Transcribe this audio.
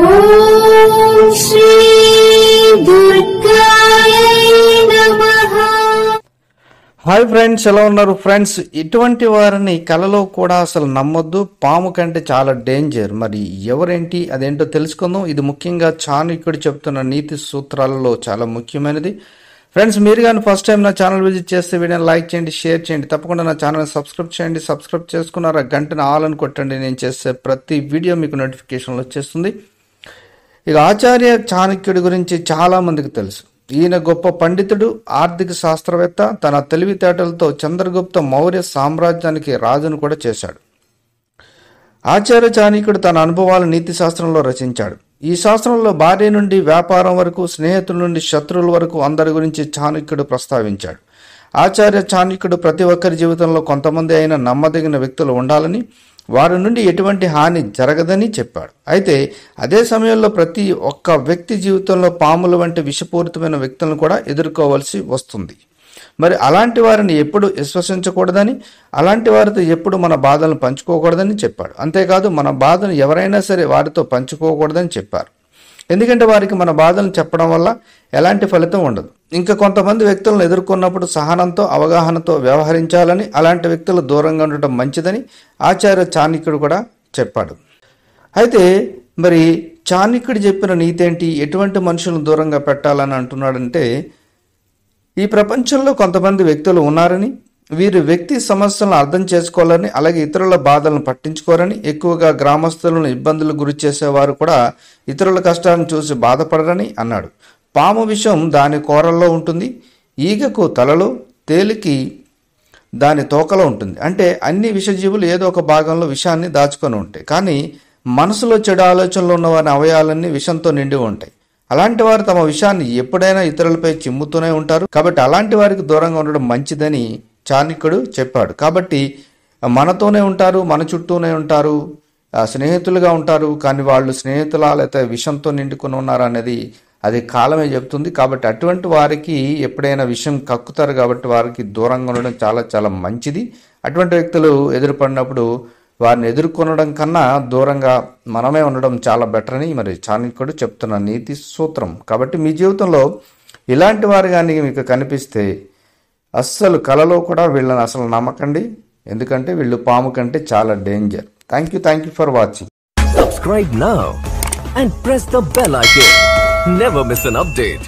ఓం శ్రీ దుర్గాయ నమః. Hi friends, ఎలా ఉన్నారు ఫ్రెండ్స్? ఇటువంటి వారిని కలలో కూడా అసలు నమ్మొద్దు. పాము కంటే చాలా డేంజర్. మరి ఎవరేంటి అదేంటో తెలుసుకుందాం. ఇది ముఖ్యంగా చాణక్యుడు చెప్తున్న నీతి సూత్రాలలో చాలా ముఖ్యమైనది. ఫ్రెండ్స్, మీరు కానీ ఫస్ట్ టైం నా ఛానల్ విజిట్ చేస్తే వీడియోని లైక్ చేయండి, షేర్ చేయండి. తప్పకుండా నా ఛానల్ సబ్స్క్రైబ్ చేయండి. సబ్స్క్రైబ్ చేసుకున్నారా గంటను ఆల్ అని కొట్టండి. నేను చేసే ప్రతి వీడియో మీకు నోటిఫికేషన్లు వచ్చేస్తుంది. ఇక ఆచార్య చాణక్యుడి గురించి చాలా మందికి తెలుసు. ఈయన గొప్ప పండితుడు, ఆర్థిక శాస్త్రవేత్త. తన తెలివితేటలతో చంద్రగుప్త మౌర్య సామ్రాజ్యానికి రాజును కూడా చేశాడు. ఆచార్య చాణక్యుడు తన అనుభవాలు నీతి శాస్త్రంలో రచించాడు. ఈ శాస్త్రంలో భార్య నుండి వ్యాపారం వరకు, స్నేహితుల నుండి శత్రువుల వరకు అందరి గురించి చాణక్యుడు ప్రస్తావించాడు. ఆచార్య చాణక్యుడు ప్రతి ఒక్కరి జీవితంలో కొంతమంది అయిన నమ్మదగిన వ్యక్తులు ఉండాలని, వారి నుండి ఎటువంటి హాని జరగదని చెప్పాడు. అయితే అదే సమయంలో ప్రతి ఒక్క వ్యక్తి జీవితంలో పాముల వంటి విషపూరితమైన వ్యక్తులను కూడా ఎదుర్కోవాల్సి వస్తుంది. మరి అలాంటి వారిని ఎప్పుడు విశ్వసించకూడదని, అలాంటి వారితో ఎప్పుడు మన బాధలను పంచుకోకూడదని చెప్పాడు. అంతేకాదు, మన బాధను ఎవరైనా సరే వారితో పంచుకోకూడదని చెప్పారు. ఎందుకంటే వారికి మన బాధలను చెప్పడం వల్ల ఎలాంటి ఫలితం ఉండదు. ఇంకా కొంతమంది వ్యక్తులను ఎదుర్కొన్నప్పుడు సహనంతో, అవగాహనతో వ్యవహరించాలని, అలాంటి వ్యక్తులు దూరంగా ఉండటం మంచిదని ఆచార్య చాణక్యుడు కూడా చెప్పాడు. అయితే మరి చాణక్యుడు చెప్పిన నీతి ఏంటి? ఎటువంటి మనుషులను దూరంగా పెట్టాలని అంటున్నాడంటే, ఈ ప్రపంచంలో కొంతమంది వ్యక్తులు ఉన్నారని, వీరు వ్యక్తి సమస్యలను అర్థం చేసుకోవాలని, అలాగే ఇతరుల బాధలను పట్టించుకోరని, ఎక్కువగా గ్రామస్తులను ఇబ్బందులు గురి చేసేవారు కూడా ఇతరుల కష్టాలను చూసి బాధపడరని అన్నాడు. పాము విషం దాని కూరల్లో ఉంటుంది, ఈగకు తలలో, తేలికి దాని తోకలో ఉంటుంది. అంటే అన్ని విషజీవులు ఏదో ఒక భాగంలో విషాన్ని దాచుకొని ఉంటాయి. కానీ మనసులో చెడు ఆలోచనలు ఉన్న వారి అవయాలన్నీ విషంతో నిండి ఉంటాయి. అలాంటి వారు తమ విషయాన్ని ఎప్పుడైనా ఇతరులపై చిమ్ముతూనే ఉంటారు. కాబట్టి అలాంటి వారికి దూరంగా ఉండడం మంచిదని చాణక్యుడు చెప్పాడు. కాబట్టి మనతోనే ఉంటారు, మన చుట్టూనే ఉంటారు, స్నేహితులుగా ఉంటారు. కానీ వాళ్ళు స్నేహితులా లేకపోతే విషంతో నిండుకొని ఉన్నారు అనేది అది కాలమే చెప్తుంది. కాబట్టి అటువంటి వారికి ఎప్పుడైనా విషం కక్కుతారు. కాబట్టి వారికి దూరంగా ఉండడం చాలా చాలా మంచిది. అటువంటి వ్యక్తులు ఎదురుపడినప్పుడు వారిని ఎదుర్కొనడం కన్నా దూరంగా మనమే ఉండడం చాలా బెటర్ అని మరి చాణక్యుడు చెప్తున్న నీతి సూత్రం. కాబట్టి మీ జీవితంలో ఇలాంటి వారు కానీ మీకు కనిపిస్తే అస్సలు కలలో కూడా వీళ్ళని అసలు నమ్మకండి. ఎందుకంటే వీళ్ళు పాము కంటే చాలా danger. Thank you for watching. Subscribe now and press the bell icon. Never miss an update.